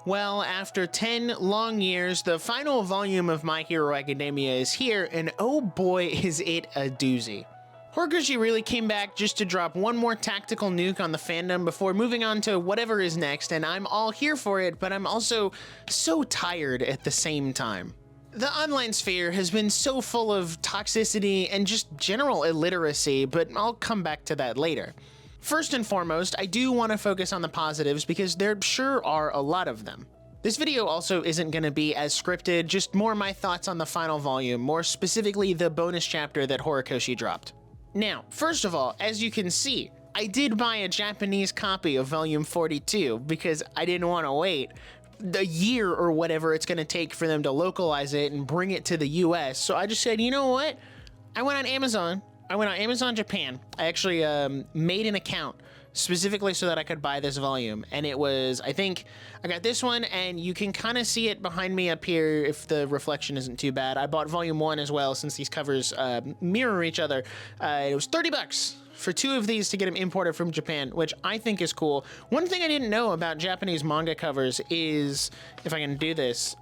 Well, after 10 long years, the final volume of My Hero Academia is here, and oh boy is it a doozy. Horikoshi really came back just to drop one more tactical nuke on the fandom before moving on to whatever is next, and I'm all here for it, but I'm also so tired at the same time. The online sphere has been so full of toxicity and just general illiteracy, but I'll come back to that later. First and foremost, I do want to focus on the positives because there sure are a lot of them. This video also isn't going to be as scripted, just more my thoughts on the final volume, more specifically the bonus chapter that Horikoshi dropped. Now, first of all, as you can see, I did buy a Japanese copy of volume 42 because I didn't want to wait a year or whatever it's going to take for them to localize it and bring it to the US. So I just said, you know what? I went on Amazon Japan. I actually made an account specifically so that I could buy this volume. And it was, I think, I got this one, and you can kind of see it behind me up here if the reflection isn't too bad. I bought volume 1 as well, since these covers mirror each other. It was 30 bucks for 2 of these to get them imported from Japan, which I think is cool. One thing I didn't know about Japanese manga covers is, if I can do this,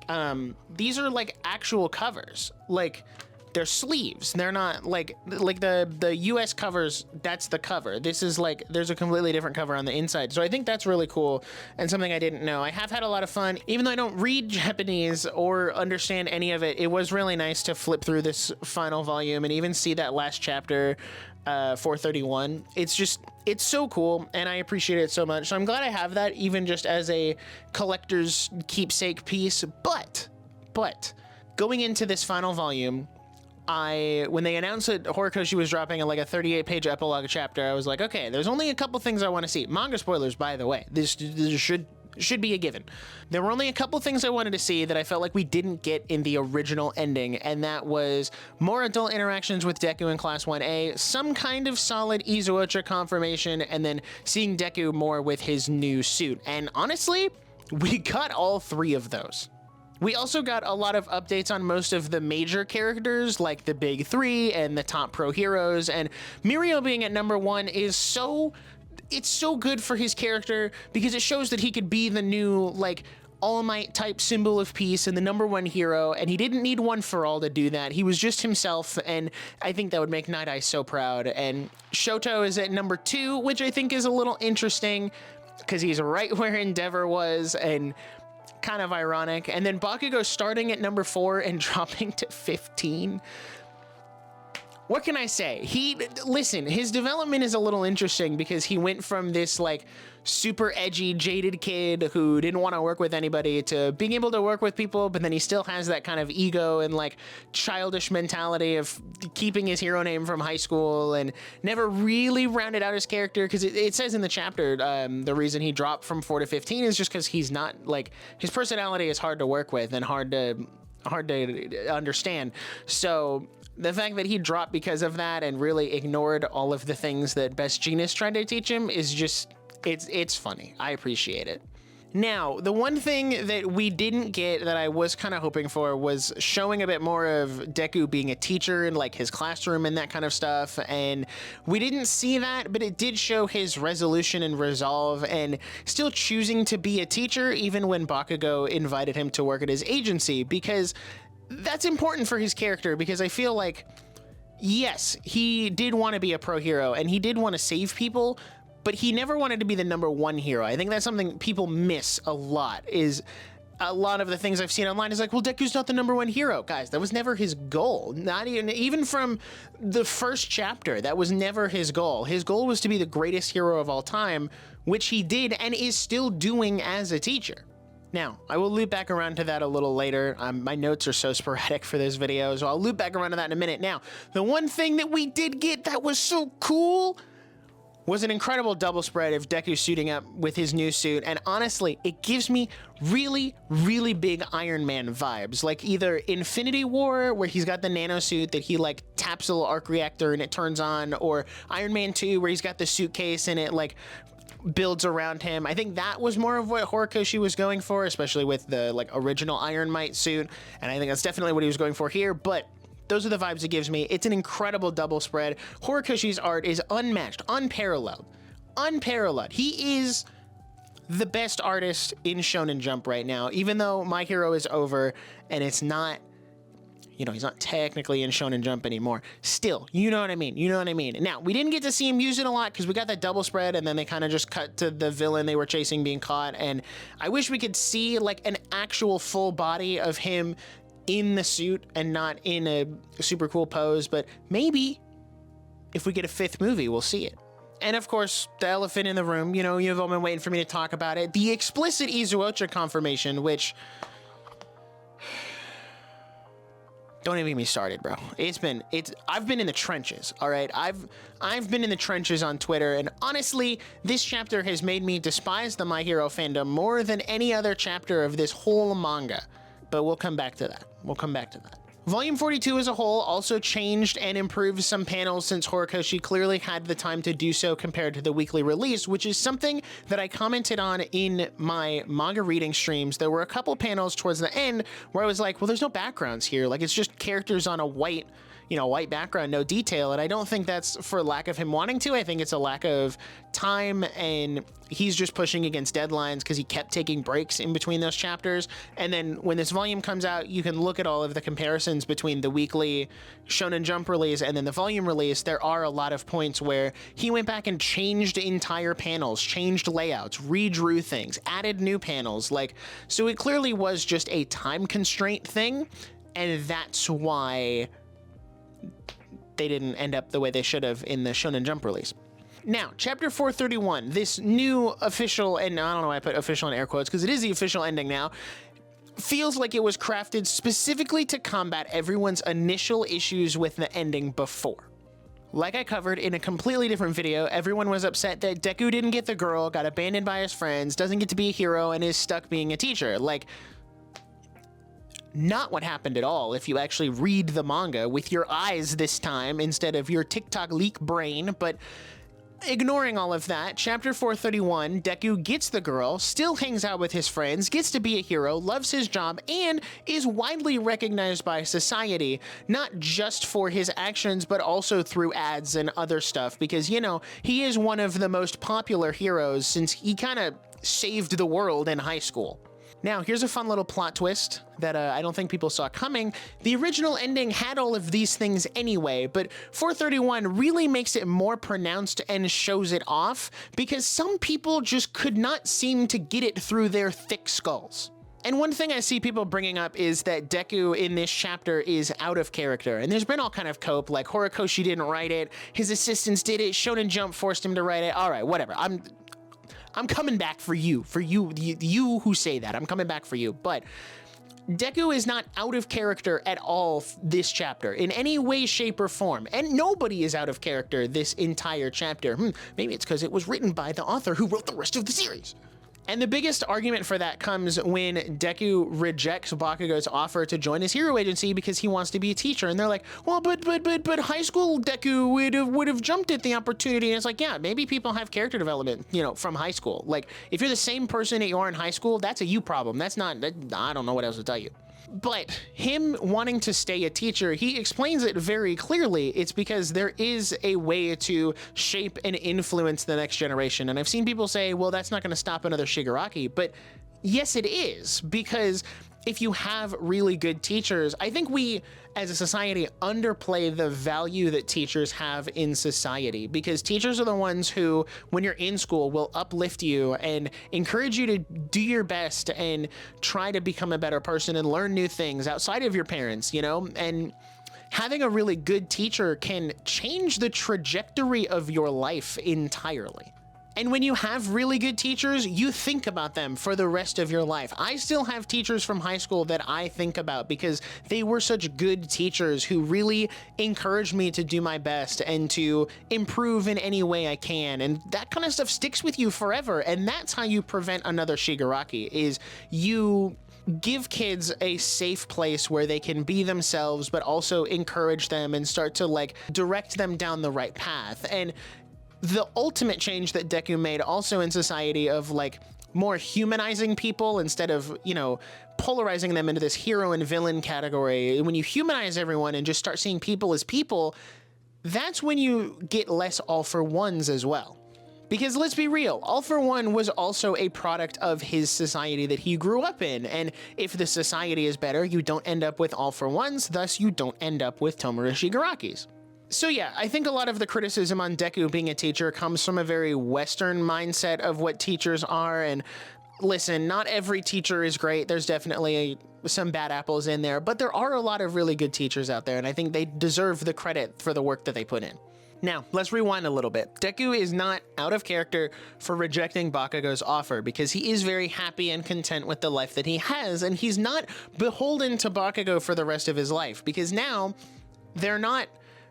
these are like actual covers. Like, they're sleeves. They're not like the US covers, that's the cover. This is like, there's a completely different cover on the inside. So I think that's really cool and something I didn't know. I have had a lot of fun. Even though I don't read Japanese or understand any of it, it was really nice to flip through this final volume and even see that last chapter, 431. It's so cool, and I appreciate it so much. So I'm glad I have that, even just as a collector's keepsake piece. But going into this final volume, when they announced that Horikoshi was dropping like a 38-page epilogue chapter, I was like, okay, there's only a couple things I want to see. Manga spoilers, by the way. This should be a given. There were only a couple things I wanted to see that I felt like we didn't get in the original ending, and that was more adult interactions with Deku in Class 1A, some kind of solid Izuocha confirmation, and then seeing Deku more with his new suit. And honestly, we got all 3 of those. We also got a lot of updates on most of the major characters, like the big 3 and the top pro heroes, and Mirio being at number 1 is it's so good for his character because it shows that he could be the new, like, All Might type symbol of peace and the number 1 hero, and he didn't need One for All to do that. He was just himself, and I think that would make Night Eye so proud. And Shoto is at number 2, which I think is a little interesting because he's right where Endeavor was, and kind of ironic. And then Bakugo starting at number 4 and dropping to 15. What can I say? Listen, his development is a little interesting because he went from this like super edgy, jaded kid who didn't want to work with anybody to being able to work with people, but then he still has that kind of ego and like childish mentality of keeping his hero name from high school, and never really rounded out his character because it says in the chapter the reason he dropped from 4 to 15 is just because he's not, like, his personality is hard to work with and hard to understand. So the fact that he dropped because of that and really ignored all of the things that Best Jeanist tried to teach him is just, it's funny. I appreciate it. Now, the one thing that we didn't get that I was kind of hoping for was showing a bit more of Deku being a teacher in like his classroom and that kind of stuff. And we didn't see that, but it did show his resolution and resolve and still choosing to be a teacher even when Bakugo invited him to work at his agency, because that's important for his character, because I feel like, yes, he did want to be a pro hero and he did want to save people, but he never wanted to be the number 1 hero. I think that's something people miss a lot, is a lot of the things I've seen online is like, well, Deku's not the number 1 hero. Guys, that was never his goal. Not even from the first chapter, that was never his goal. His goal was to be the greatest hero of all time, which he did and is still doing as a teacher. Now, I will loop back around to that a little later. My notes are so sporadic for this video, so I'll loop back around to that in a minute. Now, the one thing that we did get that was so cool was an incredible double spread of Deku suiting up with his new suit, and honestly, it gives me really, really big Iron Man vibes, like either Infinity War, where he's got the nano suit that he like taps a little arc reactor and it turns on, or Iron Man 2, where he's got the suitcase and it like builds around him. I think that was more of what Horikoshi was going for, especially with the like original Iron Might suit, and I think that's definitely what he was going for here. But those are the vibes it gives me. It's an incredible double spread. Horikoshi's art is unmatched, unparalleled. He is the best artist in Shonen Jump right now, even though My Hero is over and it's not, you know, he's not technically in Shonen Jump anymore. Still, you know what I mean? You know what I mean? Now, we didn't get to see him use it a lot because we got that double spread and then they kind of just cut to the villain they were chasing being caught. And I wish we could see like an actual full body of him in the suit and not in a super cool pose. But maybe if we get a 5th movie, we'll see it. And of course, the elephant in the room, you know, you've all been waiting for me to talk about it. The explicit Izuocha confirmation, which... Don't even get me started, bro. I've been in the trenches, all right? I've been in the trenches on Twitter, and honestly, this chapter has made me despise the My Hero fandom more than any other chapter of this whole manga. But we'll come back to that. We'll come back to that. Volume 42 as a whole also changed and improved some panels since Horikoshi clearly had the time to do so compared to the weekly release, which is something that I commented on in my manga reading streams. There were a couple panels towards the end where I was like, well, there's no backgrounds here. Like, it's just characters on a white background, no detail. And I don't think that's for lack of him wanting to. I think it's a lack of time, and he's just pushing against deadlines because he kept taking breaks in between those chapters. And then when this volume comes out, you can look at all of the comparisons between the weekly Shonen Jump release and then the volume release. There are a lot of points where he went back and changed entire panels, changed layouts, redrew things, added new panels. Like, so it clearly was just a time constraint thing, and that's why they didn't end up the way they should have in the Shonen Jump release. Now, chapter 431, this new official, and I don't know why I put official in air quotes because it is the official ending now, feels like it was crafted specifically to combat everyone's initial issues with the ending before. Like I covered in a completely different video, everyone was upset that Deku didn't get the girl, got abandoned by his friends, doesn't get to be a hero, and is stuck being a teacher. Like, not what happened at all if you actually read the manga with your eyes this time instead of your TikTok leak brain. But ignoring all of that, chapter 431, Deku gets the girl, still hangs out with his friends, gets to be a hero, loves his job, and is widely recognized by society, not just for his actions, but also through ads and other stuff, because, you know, he is one of the most popular heroes since he kind of saved the world in high school. Now, here's a fun little plot twist that I don't think people saw coming. The original ending had all of these things anyway, but 431 really makes it more pronounced and shows it off because some people just could not seem to get it through their thick skulls. And one thing I see people bringing up is that Deku in this chapter is out of character. And there's been all kind of cope, like Horikoshi didn't write it, his assistants did it, Shonen Jump forced him to write it. All right, whatever. I'm coming back for you who say that. I'm coming back for you. But Deku is not out of character at all this chapter in any way, shape, or form. And nobody is out of character this entire chapter. Maybe it's because it was written by the author who wrote the rest of the series. And the biggest argument for that comes when Deku rejects Bakugo's offer to join his hero agency because he wants to be a teacher. And they're like, well, but high school Deku would have jumped at the opportunity. And it's like, yeah, maybe people have character development, you know, from high school. Like, if you're the same person that you are in high school, that's a you problem. That's not, I don't know what else to tell you. But him wanting to stay a teacher, he explains it very clearly. It's because there is a way to shape and influence the next generation. And I've seen people say, well, that's not going to stop another Shigaraki. But yes, it is, because if you have really good teachers, I think we as a society underplay the value that teachers have in society, because teachers are the ones who, when you're in school, will uplift you and encourage you to do your best and try to become a better person and learn new things outside of your parents, you know? And having a really good teacher can change the trajectory of your life entirely. And when you have really good teachers, you think about them for the rest of your life. I still have teachers from high school that I think about because they were such good teachers who really encouraged me to do my best and to improve in any way I can. And that kind of stuff sticks with you forever. And that's how you prevent another Shigaraki, is you give kids a safe place where they can be themselves, but also encourage them and start to like direct them down the right path. And the ultimate change that Deku made also in society of like more humanizing people instead of, you know, polarizing them into this hero and villain category. When you humanize everyone and just start seeing people as people, that's when you get less all for ones as well. Because let's be real, All for One was also a product of his society that he grew up in, and if the society is better, you don't end up with All for Ones, thus you don't end up with Tomura Shigarakis. So yeah, I think a lot of the criticism on Deku being a teacher comes from a very Western mindset of what teachers are, and listen, not every teacher is great. There's definitely some bad apples in there, but there are a lot of really good teachers out there, and I think they deserve the credit for the work that they put in. Now, let's rewind a little bit. Deku is not out of character for rejecting Bakugo's offer because he is very happy and content with the life that he has, and he's not beholden to Bakugo for the rest of his life because now they're not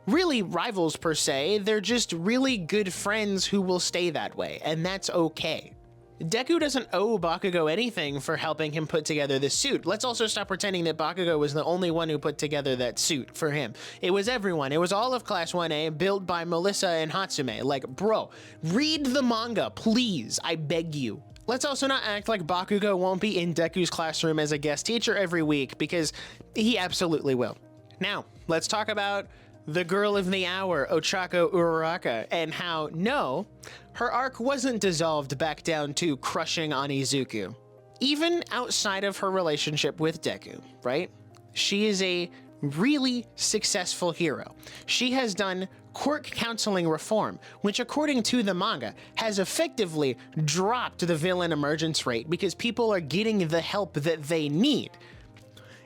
really rivals per se, they're just really good friends who will stay that way, and that's okay. Deku doesn't owe Bakugo anything for helping him put together this suit. Let's also stop pretending that Bakugo was the only one who put together that suit for him. It was everyone. It was all of Class 1A built by Melissa and Hatsume. Like, bro, read the manga, please. I beg you. Let's also not act like Bakugo won't be in Deku's classroom as a guest teacher every week, because he absolutely will. Now, let's talk about the girl of the hour, Ochako Uraraka, and how, no, her arc wasn't dissolved back down to crushing on Izuku. Even outside of her relationship with Deku, right? She is a really successful hero. She has done court counseling reform, which according to the manga, has effectively dropped the villain emergence rate because people are getting the help that they need.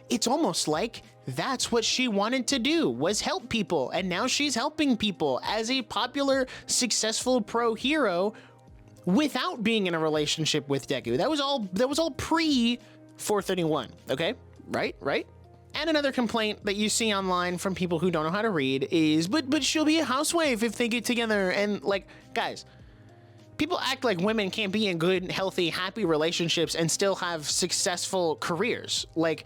It's almost like that's what she wanted to do, was help people, and now she's helping people as a popular, successful pro hero without being in a relationship with Deku. That was all pre 431, okay? Right? And another complaint that you see online from people who don't know how to read is, but she'll be a housewife if they get together, and like, guys, people act like women can't be in good, healthy, happy relationships and still have successful careers. Like,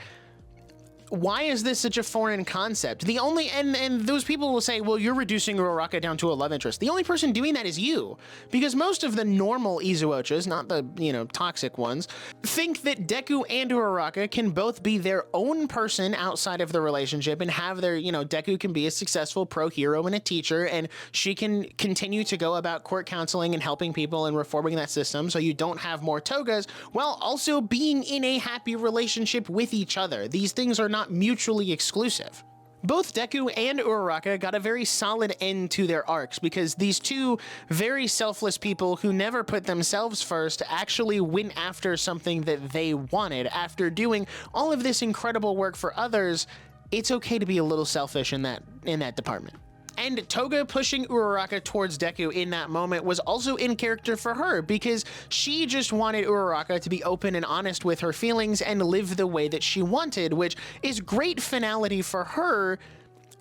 why is this such a foreign concept? The only, and those people will say, well, you're reducing Uraraka down to a love interest. The only person doing that is you, because most of the normal Izuochas, not the, toxic ones, think that Deku and Uraraka can both be their own person outside of the relationship and have their, Deku can be a successful pro hero and a teacher, and she can continue to go about court counseling and helping people and reforming that system so you don't have more togas, while also being in a happy relationship with each other. These things are not mutually exclusive. Both Deku and Uraraka got a very solid end to their arcs because these two very selfless people who never put themselves first actually went after something that they wanted. After doing all of this incredible work for others, it's okay to be a little selfish in that department. And Toga pushing Uraraka towards Deku in that moment was also in character for her because she just wanted Uraraka to be open and honest with her feelings and live the way that she wanted, which is great finality for her,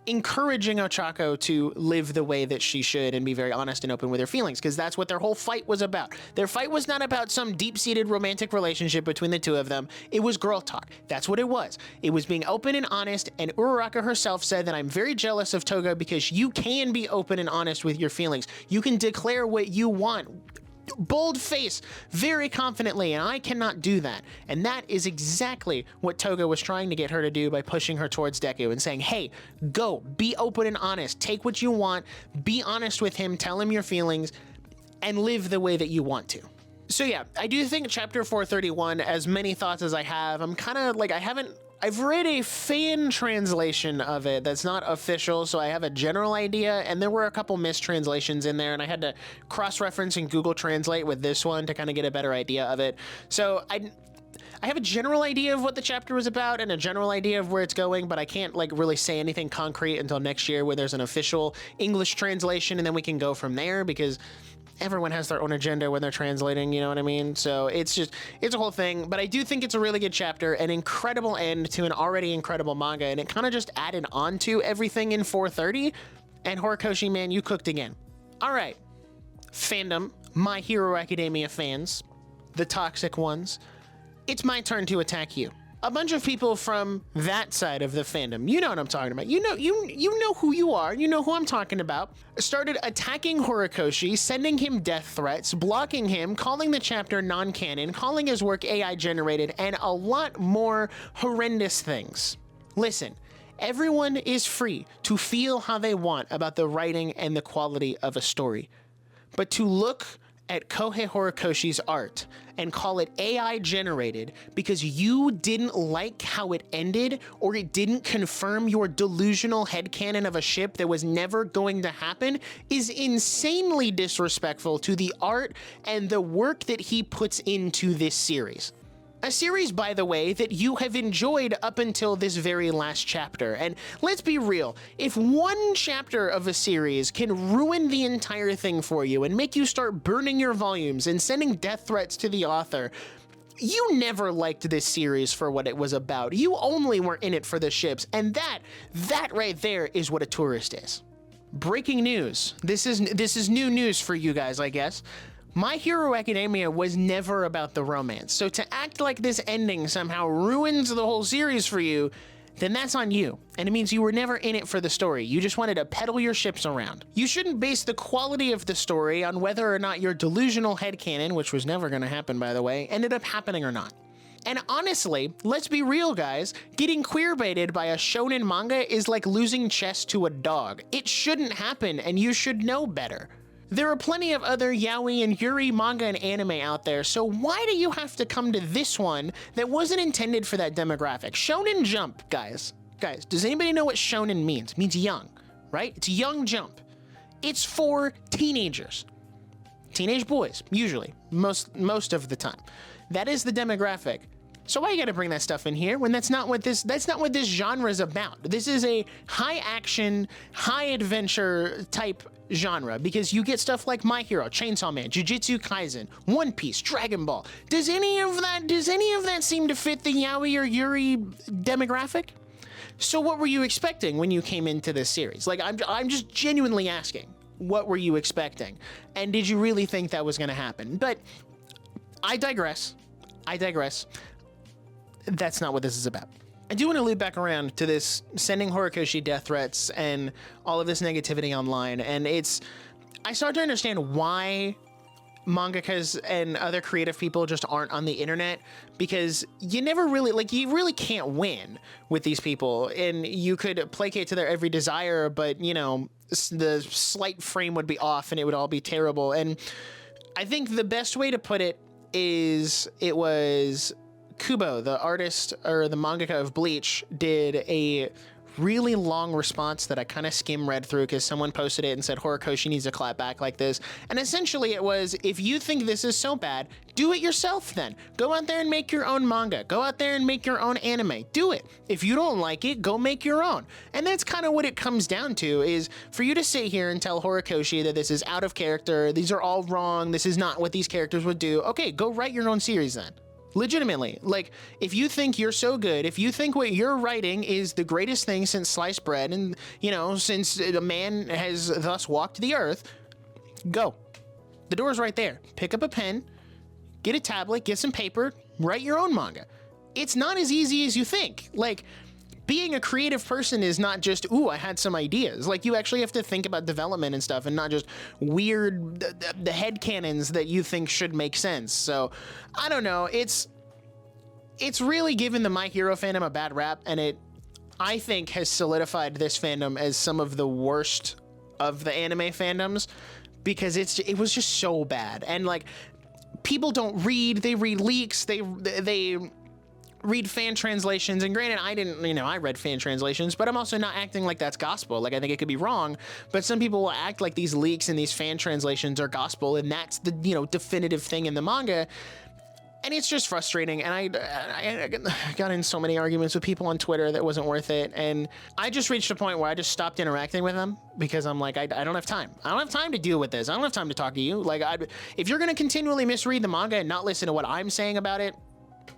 encouraging Ochako to live the way that she should and be very honest and open with her feelings, because that's what their whole fight was about. Their fight was not about some deep-seated romantic relationship between the two of them. It was girl talk. That's what it was. It was being open and honest, and Uraraka herself said that I'm very jealous of Toga because you can be open and honest with your feelings. You can declare what you want. Bold face, very confidently, and I cannot do that. And that is exactly what Toga was trying to get her to do by pushing her towards Deku and saying, hey, go, be open and honest, take what you want, be honest with him, tell him your feelings, and live the way that you want to. So yeah, I do think chapter 431, as many thoughts as I have, I'm kind of like, I've read a fan translation of it that's not official, so I have a general idea, and there were a couple mistranslations in there, and I had to cross-reference and Google Translate with this one to kind of get a better idea of it. So I have a general idea of what the chapter was about and a general idea of where it's going, but I can't really say anything concrete until next year where there's an official English translation, and then we can go from there, because everyone has their own agenda when they're translating, you know what I mean? So it's a whole thing, but I do think it's a really good chapter, an incredible end to an already incredible manga, and it kind of just added on to everything in 430, and Horikoshi, man, you cooked again. All right, fandom, My Hero Academia fans, the toxic ones, it's my turn to attack you. A bunch of people from that side of the fandom, you know what I'm talking about, you know who you are, you know who I'm talking about, started attacking Horikoshi, sending him death threats, blocking him, calling the chapter non-canon, calling his work AI generated, and a lot more horrendous things. Listen, everyone is free to feel how they want about the writing and the quality of a story, but to look at Kohei Horikoshi's art and call it AI generated because you didn't like how it ended or it didn't confirm your delusional headcanon of a ship that was never going to happen is insanely disrespectful to the art and the work that he puts into this series. A series, by the way, that you have enjoyed up until this very last chapter. And let's be real, if one chapter of a series can ruin the entire thing for you and make you start burning your volumes and sending death threats to the author, you never liked this series for what it was about. You only were in it for the ships, and that right there is what a tourist is. Breaking news. This is new news for you guys, I guess. My Hero Academia was never about the romance, so to act like this ending somehow ruins the whole series for you, then that's on you, and it means you were never in it for the story. You just wanted to peddle your ships around. You shouldn't base the quality of the story on whether or not your delusional headcanon, which was never going to happen by the way, ended up happening or not. And honestly, let's be real guys, getting queerbaited by a shonen manga is like losing chess to a dog. It shouldn't happen, and you should know better. There are plenty of other yaoi and yuri manga and anime out there, so why do you have to come to this one that wasn't intended for that demographic? Shonen Jump, guys. Guys, does anybody know what shonen means? It means young, right? It's Young Jump. It's for teenagers. Teenage boys, usually, most of the time. That is the demographic. So why you gotta bring that stuff in here when that's not what this genre is about? This is a high action, high adventure type genre because you get stuff like My Hero, Chainsaw Man, Jujutsu Kaisen, One Piece, Dragon Ball. Does any of that seem to fit the yaoi or yuri demographic? So what were you expecting when you came into this series? Like I'm just genuinely asking, what were you expecting? And did you really think that was gonna happen? But I digress. That's not what this is about. I do want to loop back around to this sending Horikoshi death threats and all of this negativity online, and I start to understand why mangakas and other creative people just aren't on the internet, because you never really, you really can't win with these people, and you could placate to their every desire, but, you know, the slight frame would be off and it would all be terrible. And I think the best way to put it is it was Kubo, the artist or the mangaka of Bleach, did a really long response that I kind of skim read through because someone posted it and said Horikoshi needs to clap back like this. And essentially it was, if you think this is so bad, do it yourself then. Go out there and make your own manga. Go out there and make your own anime. Do it. If you don't like it, go make your own. And that's kind of what it comes down to, is for you to sit here and tell Horikoshi that this is out of character, these are all wrong, this is not what these characters would do. Okay, go write your own series then. Legitimately, like, if you think you're so good, if you think what you're writing is the greatest thing since sliced bread and, you know, since a man has thus walked the earth, go. The door's right there. Pick up a pen, get a tablet, get some paper, write your own manga. It's not as easy as you think. Like, being a creative person is not just, ooh, I had some ideas. Like, you actually have to think about development and stuff and not just weird, the headcanons that you think should make sense. So, I don't know. It's really given the My Hero fandom a bad rap, and it, I think, has solidified this fandom as some of the worst of the anime fandoms, because it was just so bad. And, like, people don't read, they read leaks, they read fan translations, and granted, I read fan translations, but I'm also not acting like that's gospel. Like, I think it could be wrong, but some people will act like these leaks and these fan translations are gospel, and that's the, definitive thing in the manga. And it's just frustrating, and I got in so many arguments with people on Twitter that wasn't worth it, and I just reached a point where I just stopped interacting with them, because I'm like, I don't have time. I don't have time to deal with this. I don't have time to talk to you. Like, if you're gonna continually misread the manga and not listen to what I'm saying about it,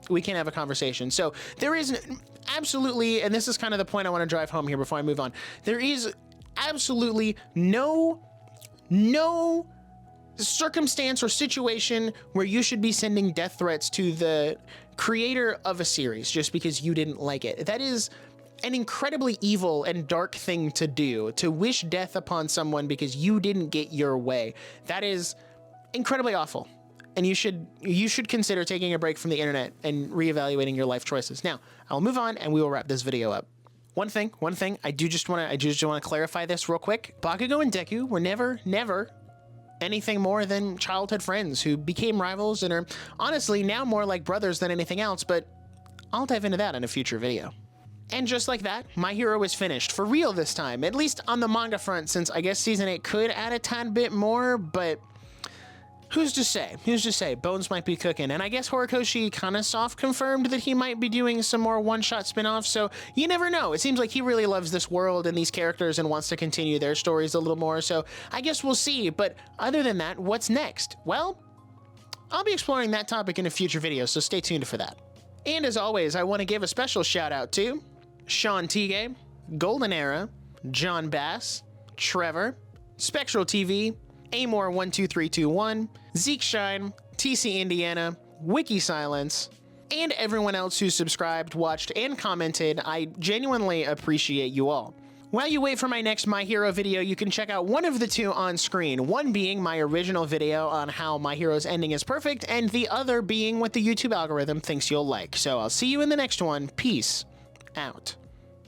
we can't have a conversation. So there is absolutely, and this is kind of the point I want to drive home here before I move on, there is absolutely no circumstance or situation where you should be sending death threats to the creator of a series just because you didn't like it. That is an incredibly evil and dark thing to do, to wish death upon someone because you didn't get your way. That is incredibly awful. And you should consider taking a break from the internet and reevaluating your life choices. Now, I'll move on and we will wrap this video up. One thing, I just want to clarify this real quick. Bakugo and Deku were never anything more than childhood friends who became rivals and are honestly now more like brothers than anything else, but I'll dive into that in a future video. And just like that, My Hero is finished, for real this time, at least on the manga front, since I guess Season 8 could add a tad bit more, but who's to say? Who's to say? Bones might be cooking, and I guess Horikoshi kinda soft confirmed that he might be doing some more one-shot spin-offs, so you never know. It seems like he really loves this world and these characters and wants to continue their stories a little more, so I guess we'll see. But other than that, what's next? Well, I'll be exploring that topic in a future video, so stay tuned for that. And as always, I want to give a special shout out to Sean Tige, Golden Era, John Bass, Trevor, Spectral TV, Amor12321, Zeke Shine, TC Indiana, Wiki Silence, and everyone else who subscribed, watched, and commented. I genuinely appreciate you all. While you wait for my next My Hero video, you can check out one of the two on screen, one being my original video on how My Hero's ending is perfect, and the other being what the YouTube algorithm thinks you'll like. So I'll see you in the next one. Peace out.